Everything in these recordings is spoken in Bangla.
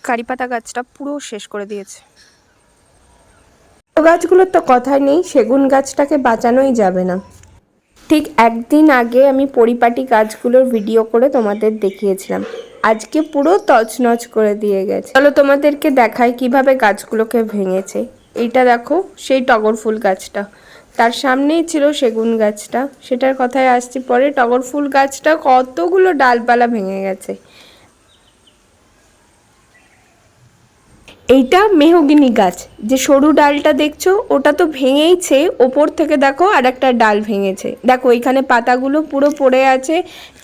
কারিপাতা গাছটা পুরো শেষ করে দিয়েছে। গাছগুলোর তো কথাই নেই, সেগুন গাছটাকে বাঁচানোই যাবে না। ঠিক একদিন আগে আমি পরিপাটি গাছগুলোর ভিডিও করে তোমাদের দেখিয়েছিলাম, আজকে পুরো তছনছ করে দিয়ে গেছে। চলো তোমাদেরকে দেখাই কিভাবে গাছগুলোকে ভেঙেছে। এইটা দেখো, সেই টগর ফুল গাছটা, তার সামনেই ছিল সেগুন গাছটা, সেটার কথায় আসছি পরে। টগর ফুল গাছটা কতগুলো ডালপালা ভেঙে গেছে। এইটা মেহগিনি গাছ, যে সরু ডালটা দেখছো ওটা তো ভেঙেইছে, ওপর থেকে দেখো আর একটা ডাল ভেঙেছে। দেখো এখানে পাতাগুলো পুরো পড়ে আছে,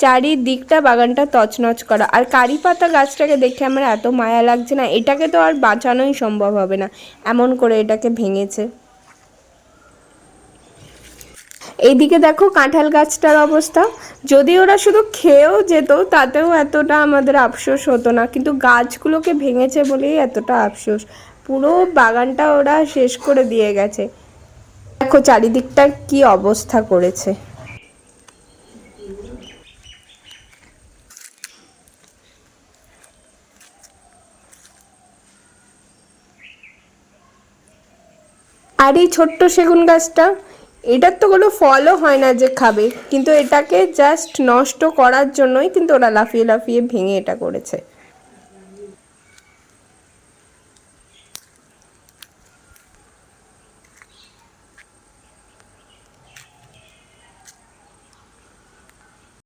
চারিদিকটা বাগানটা তছনছ করা। আর কারি পাতা গাছটাকে দেখে আমার এত মায়া লাগছে না, এটাকে তো আর বাঁচানোই সম্ভব হবে না, এমন করে এটাকে ভেঙেছে। এইদিকে দেখো কাঁঠাল গাছটার অবস্থা, যদি ওরা শুধু খেয়েও যেত তাতেও এতটা আমাদের আফসোস হতো না, কিন্তু গাছগুলোকে ভেঙেছে বলেই এতটা আফসোস। পুরো বাগানটা ওরা শেষ করে দিয়ে গেছে। দেখো চারিদিকটা কি অবস্থা করেছে। আর এই ছোট্ট সেগুন গাছটা, এটার তো কোনো ফলও হয় না যে খাবে, কিন্তু এটাকে জাস্ট নষ্ট করার জন্যই কিন্তু ওরা লাফিয়ে লাফিয়ে ভেঙে এটা করেছে।